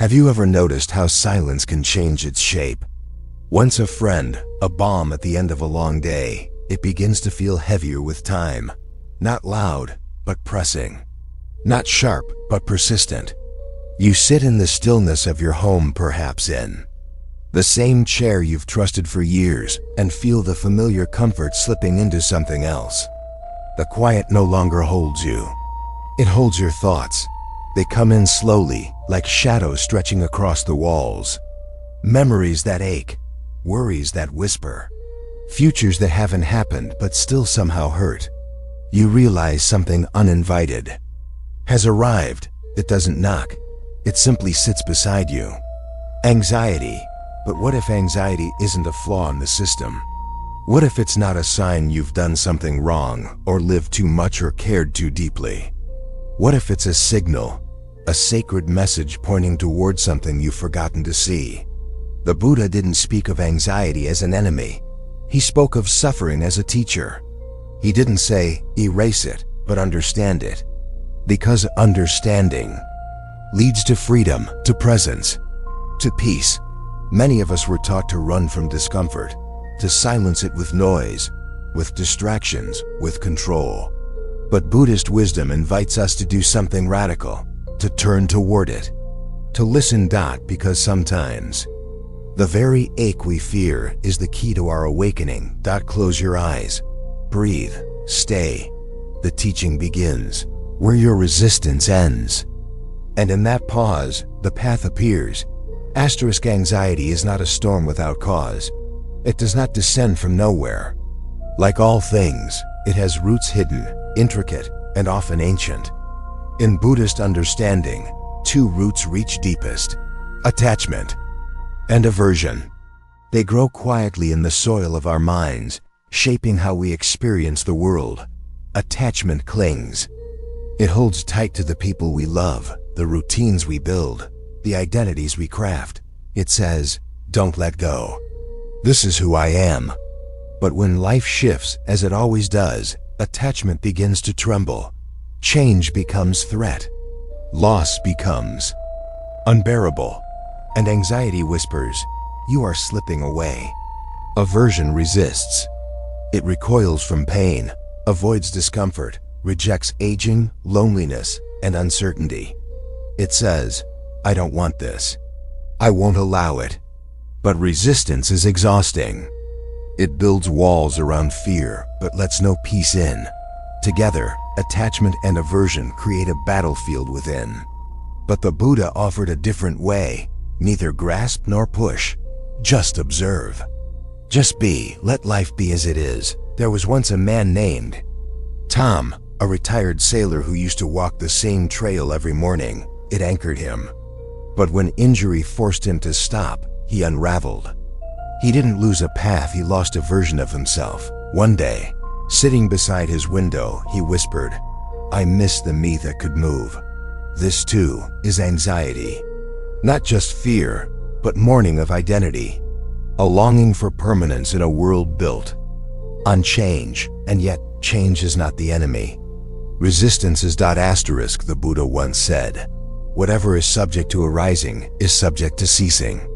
Have you ever noticed how silence can change its shape? Once a friend, a balm at the end of a long day, it begins to feel heavier with time. Not loud, but pressing. Not sharp, but persistent. You sit in the stillness of your home, perhaps in the same chair you've trusted for years, and feel the familiar comfort slipping into something else. The quiet no longer holds you. It holds your thoughts. They come in slowly, like shadows stretching across the walls. Memories that ache, worries that whisper, futures that haven't happened but still somehow hurt. You realize something uninvited has arrived. It doesn't knock. It simply sits beside you. Anxiety. But what if anxiety isn't a flaw in the system? What if it's not a sign you've done something wrong, or lived too much, or cared too deeply? What if it's a signal, a sacred message pointing toward something you've forgotten to see? The Buddha didn't speak of anxiety as an enemy. He spoke of suffering as a teacher. He didn't say, erase it, but understand it. Because understanding leads to freedom, to presence, to peace. Many of us were taught to run from discomfort, to silence it with noise, with distractions, with control. But Buddhist wisdom invites us to do something radical, to turn toward it, to listen. Because sometimes the very ache we fear is the key to our awakening. Close your eyes, breathe, stay. The teaching begins where your resistance ends. And in that pause, the path appears. Anxiety is not a storm without cause. It does not descend from nowhere. Like all things, it has roots hidden, intricate, and often ancient. In Buddhist understanding, two roots reach deepest: attachment and aversion. They grow quietly in the soil of our minds, shaping how we experience the world. Attachment clings. It holds tight to the people we love, the routines we build, the identities we craft. It says, don't let go. This is who I am. But when life shifts, as it always does, attachment begins to tremble. Change becomes threat. Loss becomes unbearable. And anxiety whispers, you are slipping away. Aversion resists. It recoils from pain, avoids discomfort, rejects aging, loneliness, and uncertainty. It says, I don't want this. I won't allow it. But resistance is exhausting. It builds walls around fear, but lets no peace in. Together, attachment and aversion create a battlefield within. But the Buddha offered a different way. Neither grasp nor push. Just observe. Just be. Let life be as it is. There was once a man named Tom, a retired sailor who used to walk the same trail every morning. It anchored him. But when injury forced him to stop, he unraveled. He didn't lose a path, he lost a version of himself. One day, sitting beside his window, he whispered, I miss the me that could move. This too is anxiety. Not just fear, but mourning of identity. A longing for permanence in a world built on change, and yet change is not the enemy. Resistance is ... the Buddha once said. Whatever is subject to arising is subject to ceasing.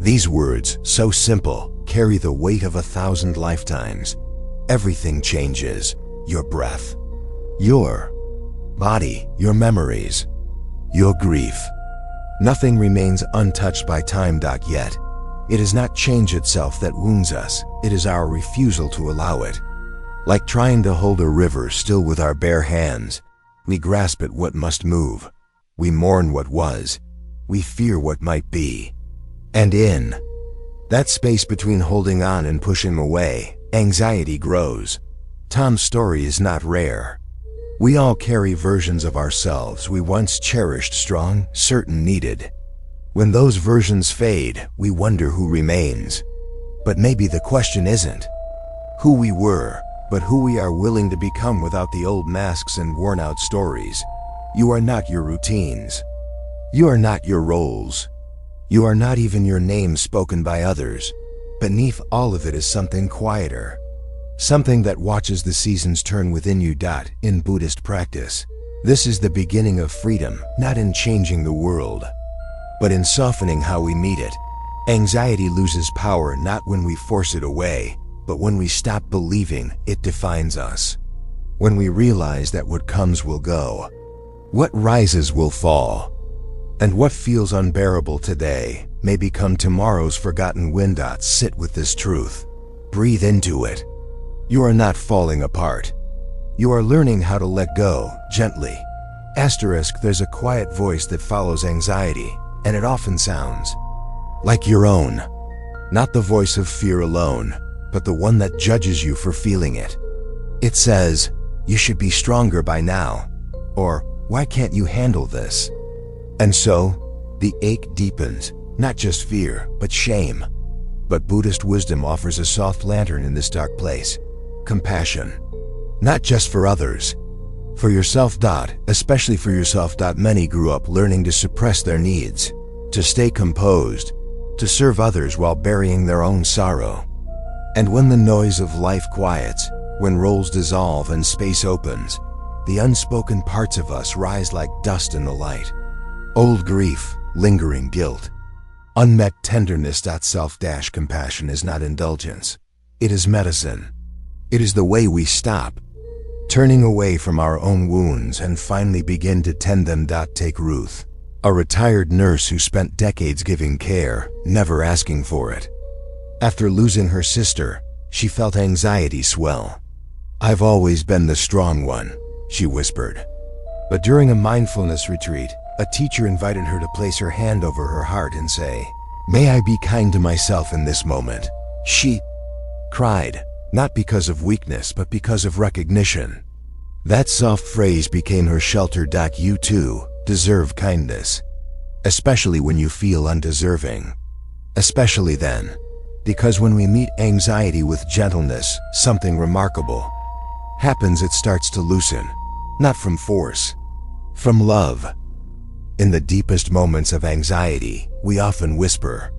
These words, so simple, carry the weight of 1,000 lifetimes. Everything changes. Your breath, your body, your memories, your grief. Nothing remains untouched by time. Yet, it is not change itself that wounds us, it is our refusal to allow it. Like trying to hold a river still with our bare hands, we grasp at what must move. We mourn what was. We fear what might be. And in that space between holding on and pushing away, anxiety grows. Tom's story is not rare. We all carry versions of ourselves we once cherished, strong, certain, needed. When those versions fade, we wonder who remains. But maybe the question isn't who we were, but who we are willing to become without the old masks and worn-out stories. You are not your routines. You are not your roles. You are not even your name spoken by others. Beneath all of it is something quieter. Something that watches the seasons turn within you. In Buddhist practice, this is the beginning of freedom, not in changing the world, but in softening how we meet it. Anxiety loses power not when we force it away, but when we stop believing it defines us. When we realize that what comes will go, what rises will fall, and what feels unbearable today may become tomorrow's forgotten wind. Sit with this truth. Breathe into it. You are not falling apart. You are learning how to let go, gently. There's a quiet voice that follows anxiety, and it often sounds like your own. Not the voice of fear alone, but the one that judges you for feeling it. It says, "You should be stronger by now," or "Why can't you handle this?" And so, the ache deepens, not just fear, but shame. But Buddhist wisdom offers a soft lantern in this dark place. Compassion. Not just for others, for yourself. Especially for yourself. Many grew up learning to suppress their needs, to stay composed, to serve others while burying their own sorrow. And when the noise of life quiets, when roles dissolve and space opens, the unspoken parts of us rise like dust in the light. Old grief, lingering guilt, unmet tenderness. Self-compassion is not indulgence. It is medicine. It is the way we stop, turning away from our own wounds and finally begin to tend them. Take Ruth, a retired nurse who spent decades giving care, never asking for it. After losing her sister, she felt anxiety swell. "I've always been the strong one," she whispered. But during a mindfulness retreat, a teacher invited her to place her hand over her heart and say, "May I be kind to myself in this moment?" She cried, not because of weakness but because of recognition. That soft phrase became her shelter. You too deserve kindness, especially when you feel undeserving. Especially then, because when we meet anxiety with gentleness, something remarkable happens. It starts to loosen, not from force, from love. In the deepest moments of anxiety, we often whisper,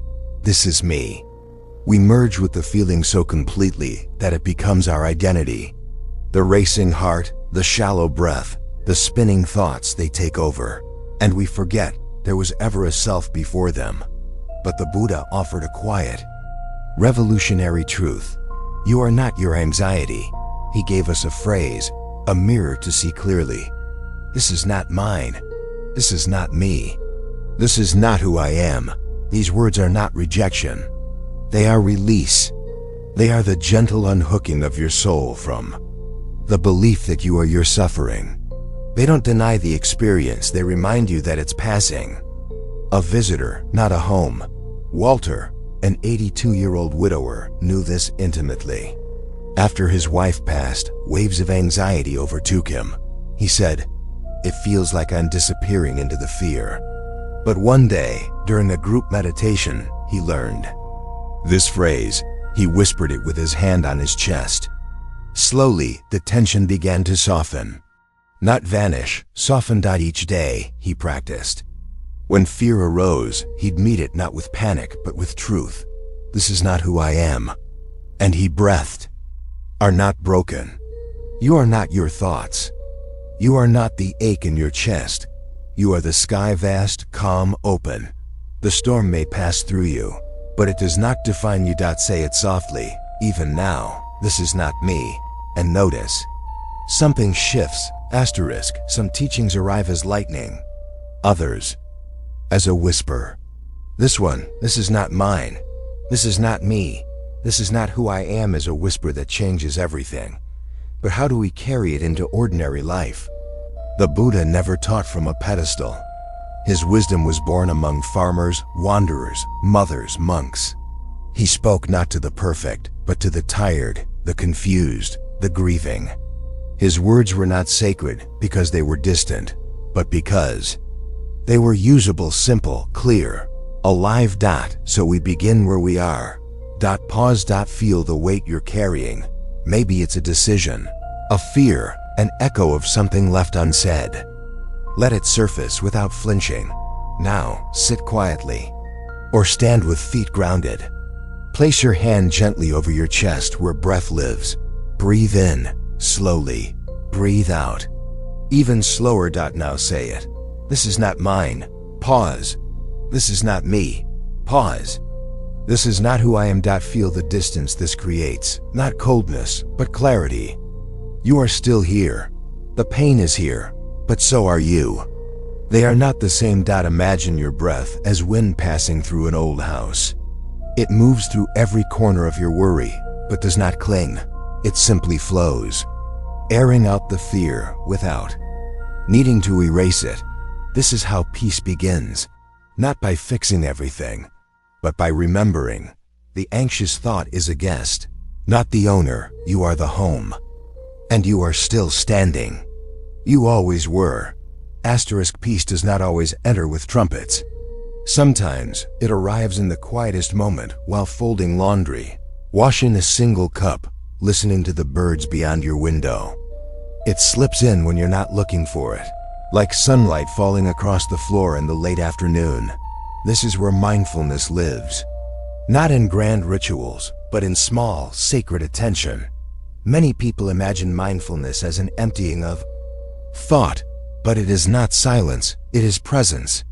"This is me." We merge with the feeling so completely that it becomes our identity. The racing heart, the shallow breath, the spinning thoughts, they take over, and we forget there was ever a self before them. But the Buddha offered a quiet, revolutionary truth. You are not your anxiety. He gave us a phrase, a mirror to see clearly. This is not mine. This is not me. This is not who I am. These words are not rejection. They are release. They are the gentle unhooking of your soul from the belief that you are your suffering. They don't deny the experience, they remind you that it's passing. A visitor, not a home. Walter, an 82-year-old widower, knew this intimately. After his wife passed, waves of anxiety overtook him. He said, "It feels like I'm disappearing into the fear." But one day, during a group meditation, he learned this phrase. He whispered it with his hand on his chest. Slowly, the tension began to soften. Not vanish, soften. Each day, he practiced. When fear arose, he'd meet it not with panic, but with truth. This is not who I am. And he breathed. Are not broken. You are not your thoughts. You are not the ache in your chest. You are the sky, vast, calm, open. The storm may pass through you, but it does not define you. Say it softly. Even now, this is not me. And notice. Something shifts. Some teachings arrive as lightning. Others, as a whisper. This is not mine. This is not me. This is not who I am, is a whisper that changes everything. But how do we carry it into ordinary life? The Buddha never taught from a pedestal. His wisdom was born among farmers, wanderers, mothers, monks. He spoke not to the perfect, but to the tired, the confused, the grieving. His words were not sacred because they were distant, but because they were usable, simple, clear, alive. So we begin where we are. Pause. Feel the weight you're carrying. Maybe it's a decision, a fear, an echo of something left unsaid. Let it surface without flinching. Now, sit quietly, or stand with feet grounded. Place your hand gently over your chest where breath lives. Breathe in, slowly. Breathe out, even slower. Now say it. This is not mine. Pause. This is not me. Pause. This is not who I am. Feel the distance this creates, not coldness, but clarity. You are still here. The pain is here, but so are you. They are not the same. Imagine your breath as wind passing through an old house. It moves through every corner of your worry, but does not cling. It simply flows, airing out the fear without needing to erase it. This is how peace begins, not by fixing everything, but by remembering. The anxious thought is a guest, not the owner. You are the home. And you are still standing. You always were. Peace does not always enter with trumpets. Sometimes it arrives in the quietest moment while folding laundry, washing a single cup, listening to the birds beyond your window. It slips in when you're not looking for it, like sunlight falling across the floor in the late afternoon. This is where mindfulness lives. Not in grand rituals, but in small, sacred attention. Many people imagine mindfulness as an emptying of thought, but it is not silence, it is presence.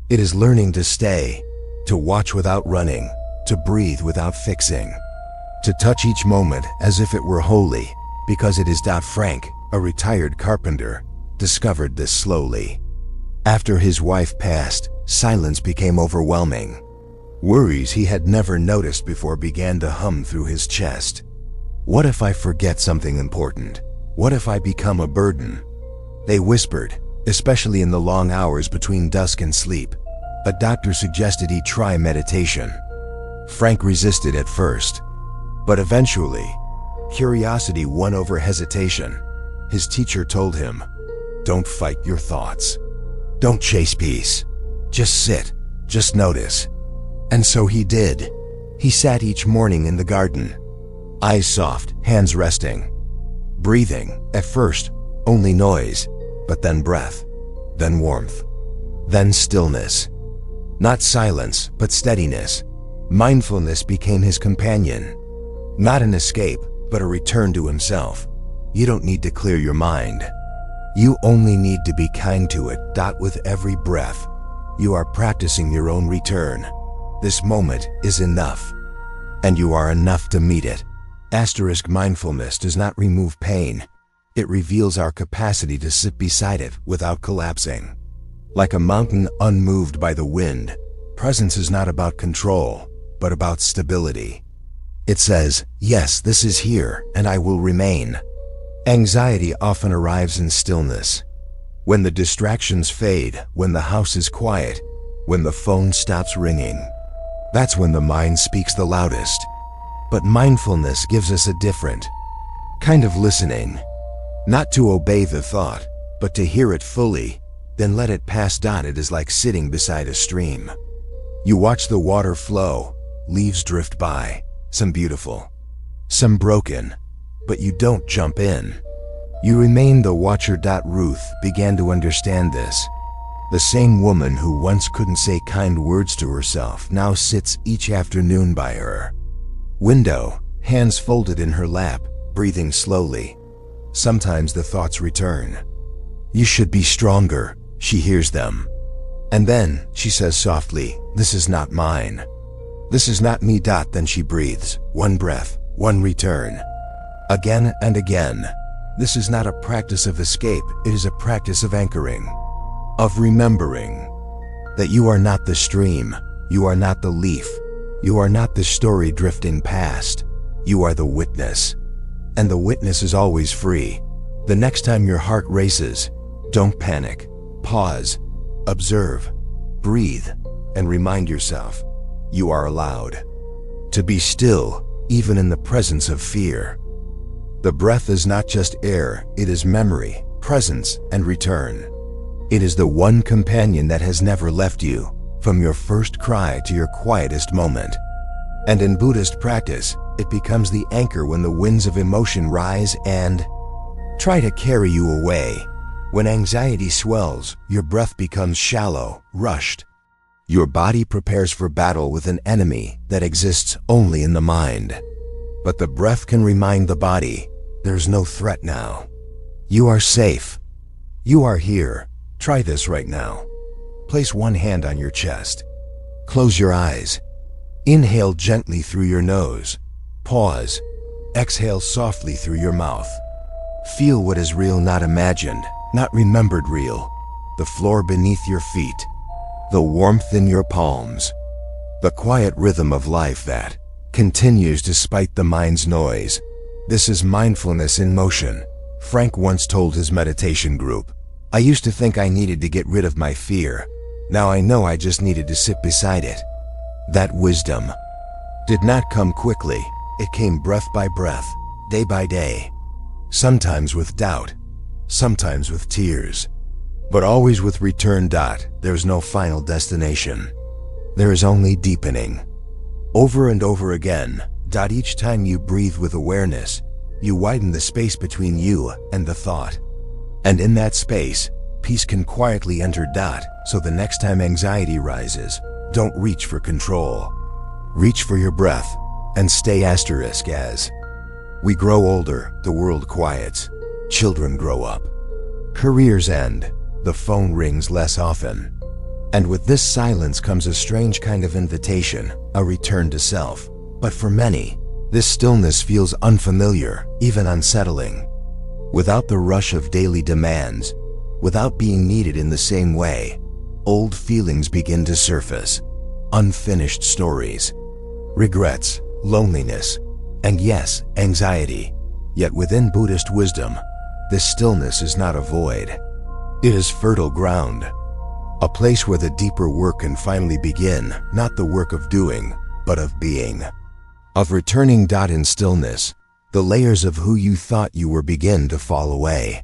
It is learning to stay, to watch without running, to breathe without fixing, to touch each moment as if it were holy, because it is. Frank, a retired carpenter, discovered this slowly. After his wife passed, silence became overwhelming. Worries he had never noticed before began to hum through his chest. What if I forget something important? What if I become a burden? They whispered, especially in the long hours between dusk and sleep. A doctor suggested he try meditation. Frank resisted at first, but eventually, curiosity won over hesitation. His teacher told him, "Don't fight your thoughts. Don't chase peace. Just sit, just notice." And so he did. He sat each morning in the garden, eyes soft, hands resting, breathing, at first, only noise, but then breath, then warmth, then stillness. Not silence, but steadiness. Mindfulness became his companion. Not an escape, but a return to himself. You don't need to clear your mind. You only need to be kind to it. With every breath, you are practicing your own return. This moment is enough, and you are enough to meet it. Mindfulness does not remove pain. It reveals our capacity to sit beside it without collapsing. Like a mountain unmoved by the wind, presence is not about control, but about stability. It says, yes, this is here, and I will remain. Anxiety often arrives in stillness. When the distractions fade, when the house is quiet, when the phone stops ringing. That's when the mind speaks the loudest. But mindfulness gives us a different kind of listening. Not to obey the thought, but to hear it fully, then let it pass. It is like sitting beside a stream. You watch the water flow, leaves drift by, some beautiful, some broken, but you don't jump in. You remain the watcher. Ruth began to understand this. The same woman who once couldn't say kind words to herself now sits each afternoon by her window, hands folded in her lap, breathing slowly. Sometimes the thoughts return. You should be stronger. She hears them. And then she says softly, this is not mine. This is not me. Then she breathes, one breath, one return. Again and again. This is not a practice of escape, it is a practice of anchoring, of remembering that you are not the stream, you are not the leaf, you are not the story drifting past, you are the witness. And the witness is always free. The next time your heart races, don't panic. Pause, observe, breathe, and remind yourself, you are allowed to be still, even in the presence of fear. The breath is not just air, it is memory, presence, and return. It is the one companion that has never left you, from your first cry to your quietest moment. And in Buddhist practice, it becomes the anchor when the winds of emotion rise and try to carry you away. When anxiety swells, your breath becomes shallow, rushed. Your body prepares for battle with an enemy that exists only in the mind. But the breath can remind the body, there's no threat now. You are safe. You are here. Try this right now. Place one hand on your chest. Close your eyes. Inhale gently through your nose. Pause. Exhale softly through your mouth. Feel what is real, not imagined, not remembered real. The floor beneath your feet. The warmth in your palms. The quiet rhythm of life that continues despite the mind's noise. This is mindfulness in motion. Frank once told his meditation group, "I used to think I needed to get rid of my fear. Now I know I just needed to sit beside it." That wisdom did not come quickly. It came breath by breath, day by day. Sometimes with doubt, sometimes with tears, but always with return. There's no final destination. There is only deepening. Over and over again. Each time you breathe with awareness, you widen the space between you and the thought. And in that space, peace can quietly enter. So the next time anxiety rises, don't reach for control. Reach for your breath and stay asterisk. As we grow older, the world quiets. Children grow up. Careers end. The phone rings less often. And with this silence comes a strange kind of invitation, a return to self. But for many, this stillness feels unfamiliar, even unsettling. Without the rush of daily demands, without being needed in the same way, old feelings begin to surface. Unfinished stories, regrets, loneliness, and yes, anxiety. Yet within Buddhist wisdom, this stillness is not a void. It is fertile ground. A place where the deeper work can finally begin, not the work of doing, but of being. Of returning. In stillness, the layers of who you thought you were begin to fall away.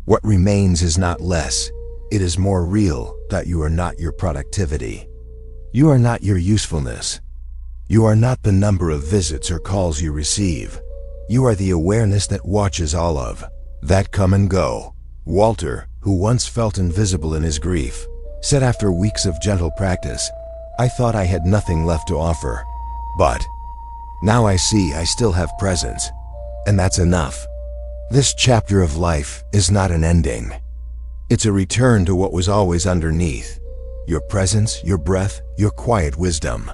What remains is not less, it is more real. You are not your productivity. You are not your usefulness. You are not the number of visits or calls you receive. You are the awareness that watches all of that come and go. Walter, who once felt invisible in his grief, said after weeks of gentle practice, "I thought I had nothing left to offer. But now I see I still have presence. And that's enough." This chapter of life is not an ending. It's a return to what was always underneath. Your presence, your breath, your quiet wisdom.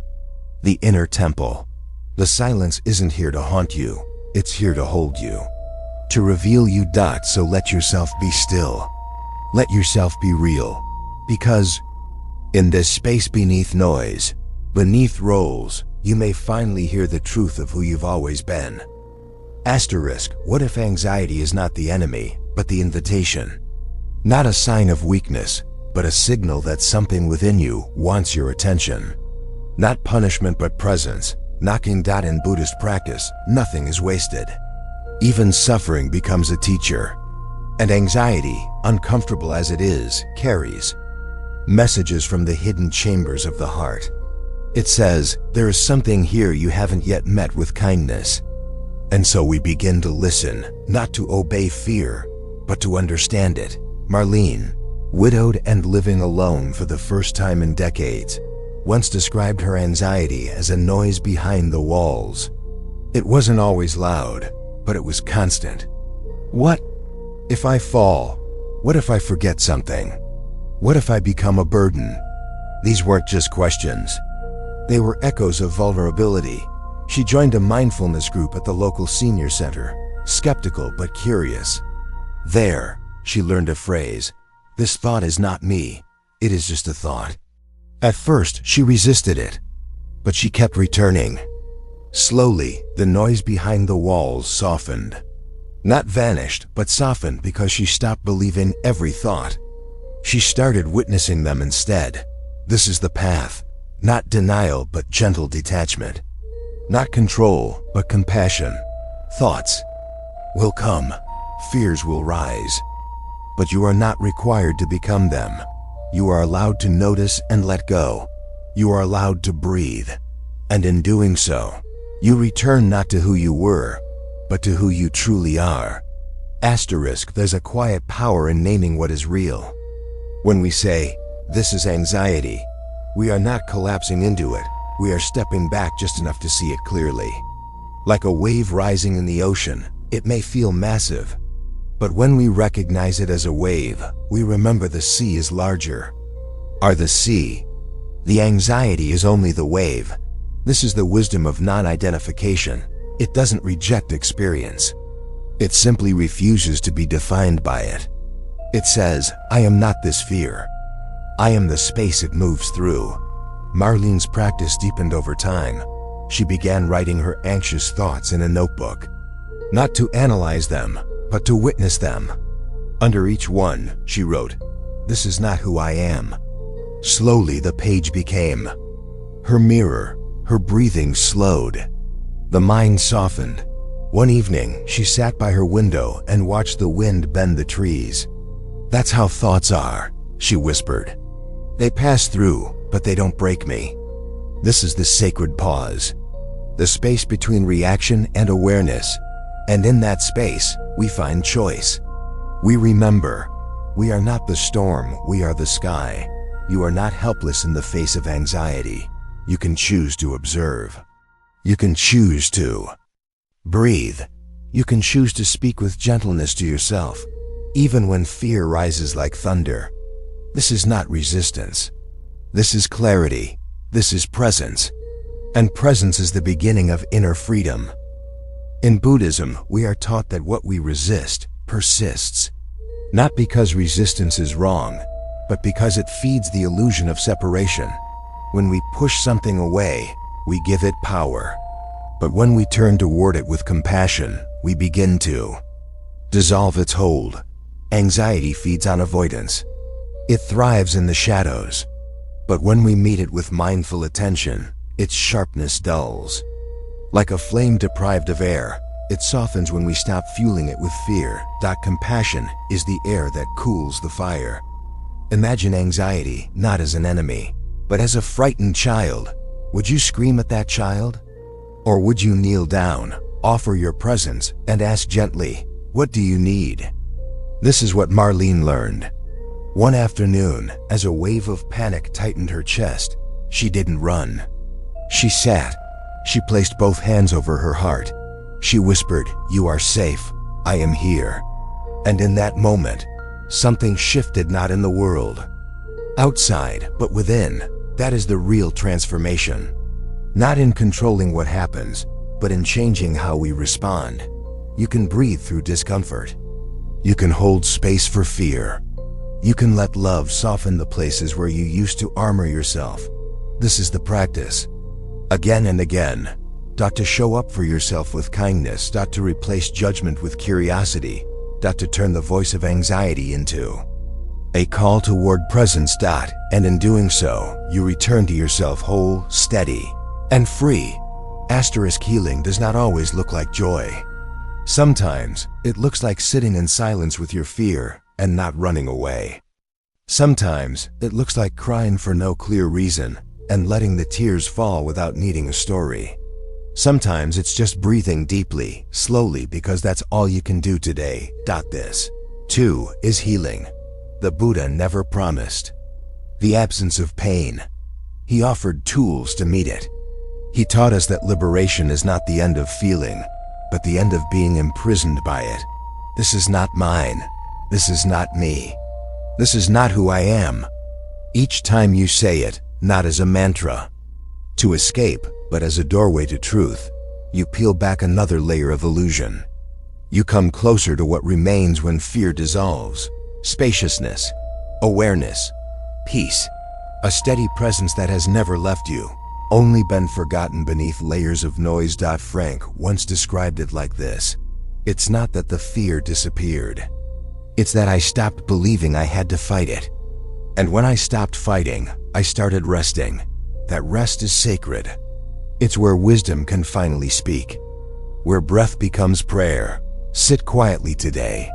The inner temple. The silence isn't here to haunt you. It's here to hold you. To reveal you. So let yourself be still. Let yourself be real. Because in this space beneath noise, beneath roles, you may finally hear the truth of who you've always been. Asterisk, what if anxiety is not the enemy, but the invitation? Not a sign of weakness, but a signal that something within you wants your attention. Not punishment but presence. Knocking. In Buddhist practice, nothing is wasted. Even suffering becomes a teacher. And anxiety, uncomfortable as it is, carries messages from the hidden chambers of the heart. It says, there is something here you haven't yet met with kindness. And so we begin to listen, not to obey fear, but to understand it. Marlene, widowed and living alone for the first time in decades, once described her anxiety as a noise behind the walls. It wasn't always loud, but it was constant. What if I fall? What if I forget something? What if I become a burden? These weren't just questions. They were echoes of vulnerability. She joined a mindfulness group at the local senior center, skeptical but curious. There, she learned a phrase, "This thought is not me, it is just a thought." At first, she resisted it, but she kept returning. Slowly, the noise behind the walls softened. Not vanished, but softened because she stopped believing every thought. She started witnessing them instead. This is the path. Not denial, but gentle detachment. Not control, but compassion. Thoughts will come. Fears will rise. But you are not required to become them. You are allowed to notice and let go. You are allowed to breathe. And in doing so, you return not to who you were, but to who you truly are. Asterisk, there's a quiet power in naming what is real. When we say, "This is anxiety," we are not collapsing into it. We are stepping back just enough to see it clearly. Like a wave rising in the ocean, it may feel massive. But when we recognize it as a wave, we remember the sea is larger. Are the sea The anxiety is only the wave. This is the wisdom of non-identification. It doesn't reject experience. It simply refuses to be defined by it. It says, I am not this fear. I am the space it moves through. Marlene's practice deepened over time. She began writing her anxious thoughts in a notebook. Not to analyze them, but to witness them. Under each one, she wrote, "This is not who I am." Slowly the page became her mirror. Her breathing slowed. The mind softened. One evening, she sat by her window and watched the wind bend the trees. "That's how thoughts are," she whispered. "They pass through, but they don't break me." This is the sacred pause, the space between reaction and awareness. And in that space, we find choice. We remember, we are not the storm, we are the sky. You are not helpless in the face of anxiety. You can choose to observe. You can choose to breathe. You can choose to speak with gentleness to yourself, even when fear rises like thunder. This is not resistance. This is clarity. This is presence. And presence is the beginning of inner freedom. In Buddhism, we are taught that what we resist persists. Not because resistance is wrong, but because it feeds the illusion of separation. When we push something away, we give it power. But when we turn toward it with compassion, we begin to dissolve its hold. Anxiety feeds on avoidance. It thrives in the shadows. But when we meet it with mindful attention, its sharpness dulls. Like a flame deprived of air, it softens when we stop fueling it with fear. Compassion is the air that cools the fire. Imagine anxiety not as an enemy, but as a frightened child. Would you scream at that child? Or would you kneel down, offer your presence, and ask gently, "What do you need?" This is what Marlene learned. One afternoon, as a wave of panic tightened her chest, she didn't run. She sat. She placed both hands over her heart. She whispered, "You are safe. I am here." And in that moment, something shifted, not in the world outside, but within. That is the real transformation. Not in controlling what happens, but in changing how we respond. You can breathe through discomfort. You can hold space for fear. You can let love soften the places where you used to armor yourself. This is the practice. Again and again. To show up for yourself with kindness. To replace judgment with curiosity. To turn the voice of anxiety into a call toward presence. And in doing so, you return to yourself whole, steady, and free. Healing does not always look like joy. Sometimes, it looks like sitting in silence with your fear and not running away. Sometimes, it looks like crying for no clear reason and letting the tears fall without needing a story. Sometimes it's just breathing deeply, slowly, because that's all you can do today. This, too, is healing. The Buddha never promised the absence of pain. He offered tools to meet it. He taught us that liberation is not the end of feeling, but the end of being imprisoned by it. This is not mine. This is not me. This is not who I am. Each time you say it, not as a mantra to escape, but as a doorway to truth, you peel back another layer of illusion. You come closer to what remains when fear dissolves. Spaciousness, awareness, peace, a steady presence that has never left you, only been forgotten beneath layers of noise. Frank once described it like this: "It's not that the fear disappeared. It's that I stopped believing I had to fight it. And when I stopped fighting, I started resting. That rest is sacred. It's where wisdom can finally speak, where breath becomes prayer." Sit quietly today.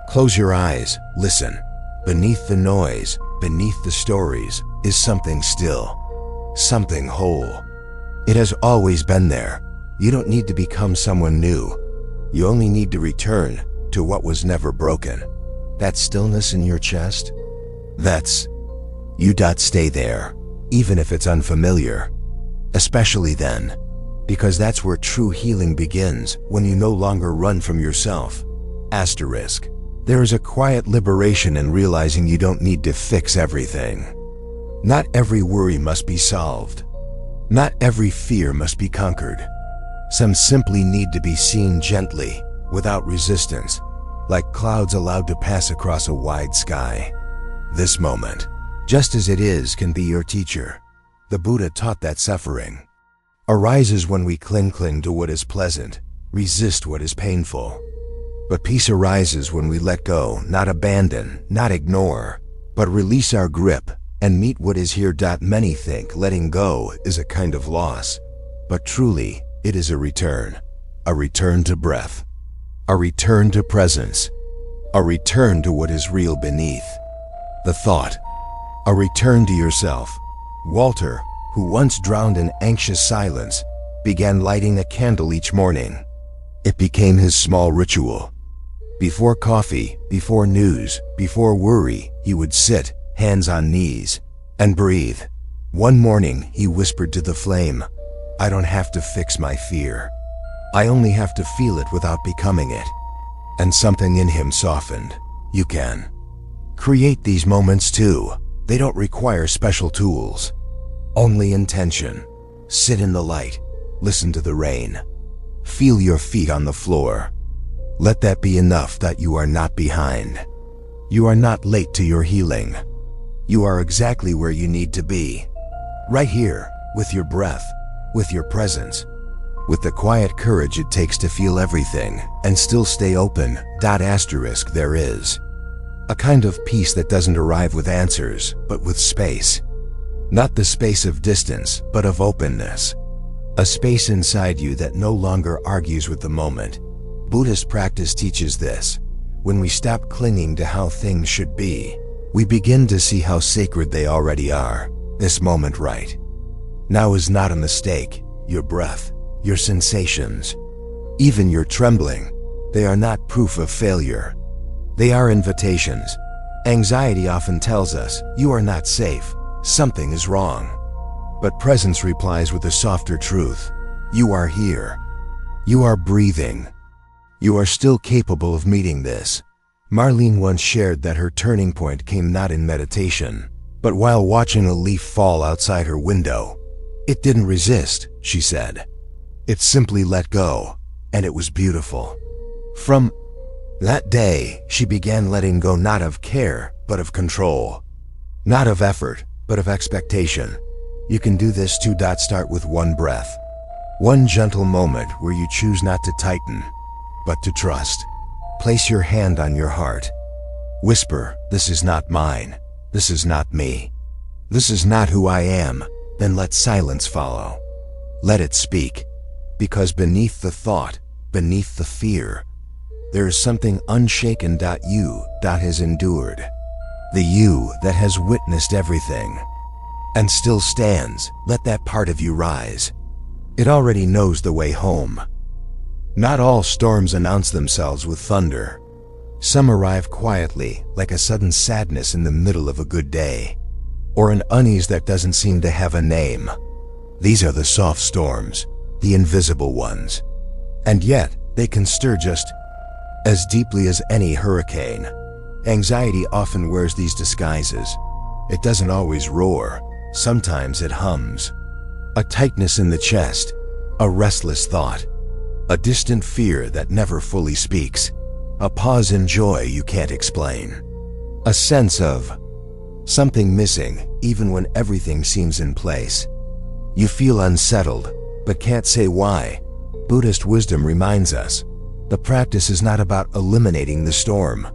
Close your eyes, listen. Beneath the noise, beneath the stories, is something still, something whole. It has always been there. You don't need to become someone new. You only need to return to what was never broken. That stillness in your chest, that's you. Stay there, even if it's unfamiliar. Especially then, because that's where true healing begins, when you no longer run from yourself. There is a quiet liberation in realizing you don't need to fix everything. Not every worry must be solved. Not every fear must be conquered. Some simply need to be seen gently, without resistance, like clouds allowed to pass across a wide sky. This moment, just as it is, can be your teacher. The Buddha taught that suffering arises when we cling to what is pleasant, resist what is painful. But peace arises when we let go, not abandon, not ignore, but release our grip and meet what is here. Many think letting go is a kind of loss, but truly it is a return to breath, a return to presence, a return to what is real beneath the thought, a return to yourself. Walter, who once drowned in anxious silence, began lighting a candle each morning. It became his small ritual. Before coffee, before news, before worry, he would sit, hands on knees, and breathe. One morning, he whispered to the flame, "I don't have to fix my fear. I only have to feel it without becoming it." And something in him softened. You can create these moments too. They don't require special tools. Only intention. Sit in the light. Listen to the rain. Feel your feet on the floor. Let that be enough that you are not behind. You are not late to your healing. You are exactly where you need to be. Right here, with your breath, with your presence, with the quiet courage it takes to feel everything and still stay open. There is a kind of peace that doesn't arrive with answers, but with space. Not the space of distance, but of openness. A space inside you that no longer argues with the moment. Buddhist practice teaches this. When we stop clinging to how things should be, we begin to see how sacred they already are. This moment right now is not a mistake. Your breath, your sensations, even your trembling, they are not proof of failure. They are invitations. Anxiety often tells us, "You are not safe. Something is wrong." But presence replies with a softer truth. You are here. You are breathing. You are still capable of meeting this. Marlene once shared that her turning point came not in meditation, but while watching a leaf fall outside her window. It didn't resist, she said. It simply let go, and it was beautiful. From that day, she began letting go, not of care, but of control. Not of effort, but of expectation. You can do this too. Start with one breath. One gentle moment where you choose not to tighten, but to trust. Place your hand on your heart. Whisper, "This is not mine. This is not me. This is not who I am." Then let silence follow. Let it speak. Because beneath the thought, beneath the fear, there is something unshaken. You has endured. The you that has witnessed everything and still stands. Let that part of you rise. It already knows the way home. Not all storms announce themselves with thunder. Some arrive quietly, like a sudden sadness in the middle of a good day, or an unease that doesn't seem to have a name. These are the soft storms, the invisible ones. And yet, they can stir just as deeply as any hurricane. Anxiety often wears these disguises. It doesn't always roar. Sometimes it hums. A tightness in the chest, a restless thought, a distant fear that never fully speaks, a pause in joy you can't explain, a sense of something missing even when everything seems in place. You feel unsettled, but can't say why. Buddhist wisdom reminds us, the practice is not about eliminating the storm.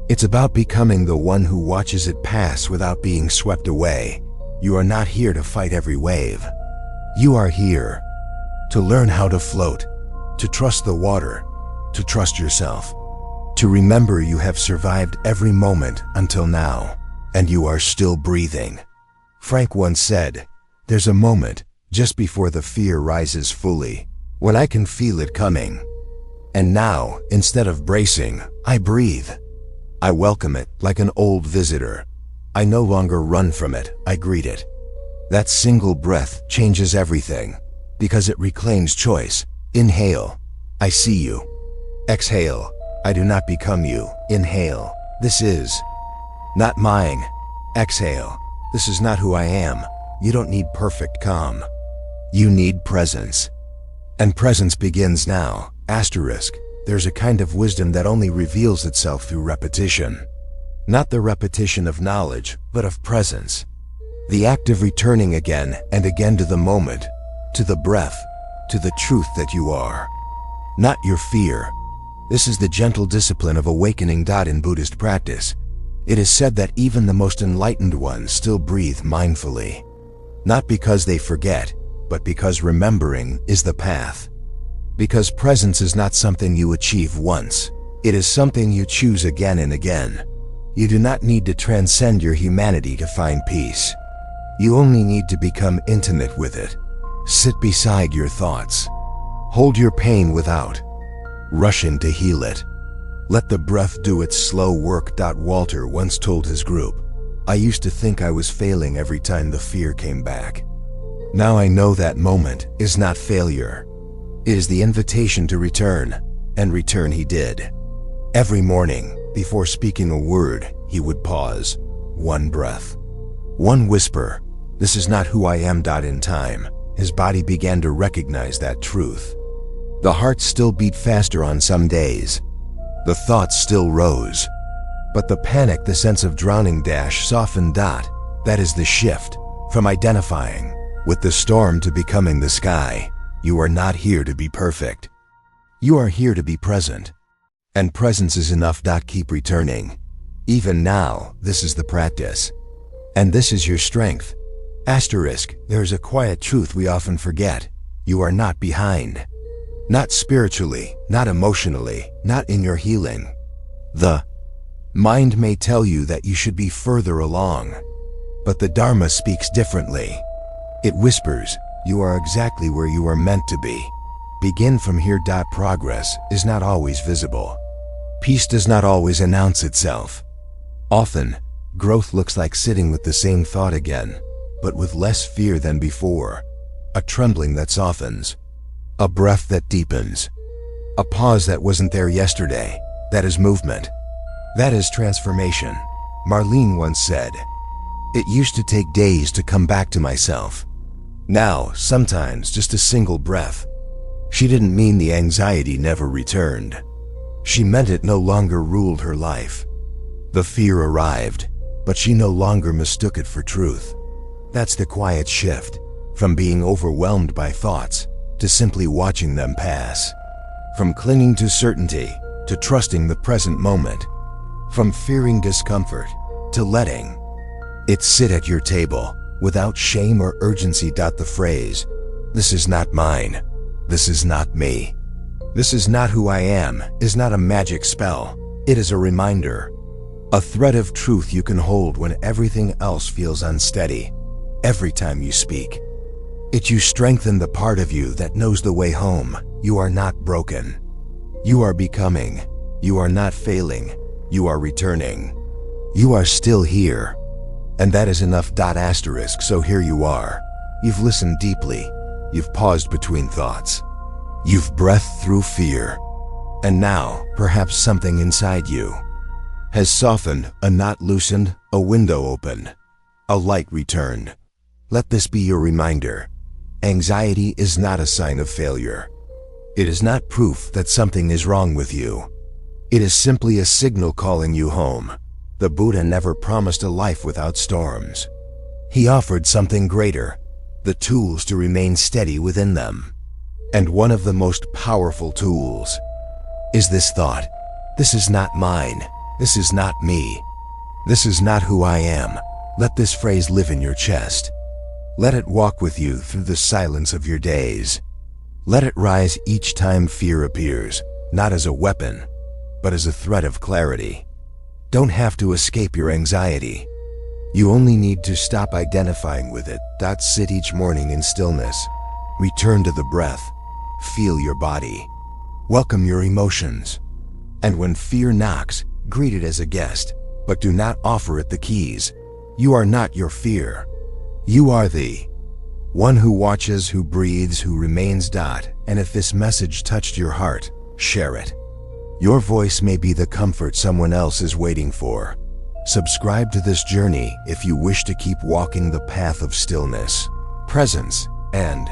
It's about becoming the one who watches it pass without being swept away. You are not here to fight every wave. You are here to learn how to float, to trust the water, to trust yourself, to remember you have survived every moment until now, and you are still breathing. Frank once said, "There's a moment, just before the fear rises fully, when I can feel it coming. And now, instead of bracing, I breathe. I welcome it like an old visitor. I no longer run from it, I greet it." That single breath changes everything, because it reclaims choice. Inhale, I see you. Exhale, I do not become you. Inhale, this is not mine. Exhale, This is not who I am. You don't need perfect calm. You need presence. And presence begins now. Asterisk. There's a kind of wisdom that only reveals itself through repetition. Not the repetition of knowledge, but of presence. The act of returning again and again to the moment, to the breath, to the truth that you are. Not your fear. This is the gentle discipline of awakening. In Buddhist practice, it is said that even the most enlightened ones still breathe mindfully. Not because they forget, but because remembering is the path. Because presence is not something you achieve once. It is something you choose again and again. You do not need to transcend your humanity to find peace. You only need to become intimate with it. Sit beside your thoughts. Hold your pain without. Rush in to heal it. Let the breath do its slow work. Walter once told his group, I used to think I was failing every time the fear came back. Now I know that moment is not failure. It is the invitation to return, and return he did. Every morning, before speaking a word, he would pause. One breath. One whisper. This is not who I am. In time, his body began to recognize that truth. The heart still beat faster on some days. The thoughts still rose. But the panic, the sense of drowning, softened. That is the shift from identifying with the storm to becoming the sky. You are not here to be perfect. You are here to be present. And presence is enough. Keep returning. Even now, this is the practice. And this is your strength. Asterisk, there is a quiet truth we often forget. You are not behind. Not spiritually, not emotionally, not in your healing. The mind may tell you that you should be further along. But the Dharma speaks differently. It whispers, you are exactly where you are meant to be. Begin from here. Progress is not always visible. Peace does not always announce itself. Often, growth looks like sitting with the same thought again, but with less fear than before. A trembling that softens. A breath that deepens. A pause that wasn't there yesterday. That is movement. That is transformation. Marlene once said, it used to take days to come back to myself. Now, sometimes just a single breath. She didn't mean the anxiety never returned. She meant it no longer ruled her life. The fear arrived, but she no longer mistook it for truth. That's the quiet shift, from being overwhelmed by thoughts to simply watching them pass. From clinging to certainty to trusting the present moment. From fearing discomfort to letting it sit at your table without shame or urgency. The phrase, this is not mine, this is not me, this is not who I am, is not a magic spell. It is a reminder. A thread of truth you can hold when everything else feels unsteady. Every time you speak, you strengthen the part of you that knows the way home. You are not broken. You are becoming. You are not failing. You are returning. You are still here. And that is enough. Asterisk, so here you are. You've listened deeply. You've paused between thoughts. You've breathed through fear. And now, perhaps something inside you has softened, a knot loosened, a window opened, a light returned. Let this be your reminder. Anxiety is not a sign of failure. It is not proof that something is wrong with you. It is simply a signal calling you home. The Buddha never promised a life without storms. He offered something greater, the tools to remain steady within them. And one of the most powerful tools is this thought. This is not mine. This is not me. This is not who I am. Let this phrase live in your chest. Let it walk with you through the silence of your days. Let it rise each time fear appears, not as a weapon, but as a thread of clarity. Don't have to escape your anxiety. You only need to stop identifying with it. Sit each morning in stillness. Return to the breath. Feel your body. Welcome your emotions. And when fear knocks, greet it as a guest, but do not offer it the keys. You are not your fear. You are the one who watches, who breathes, who remains. And if this message touched your heart, share it. Your voice may be the comfort someone else is waiting for. Subscribe to this journey if you wish to keep walking the path of stillness, presence, and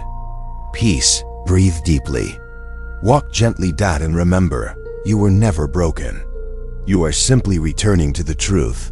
peace. Breathe deeply. Walk gently. And remember, you were never broken. You are simply returning to the truth.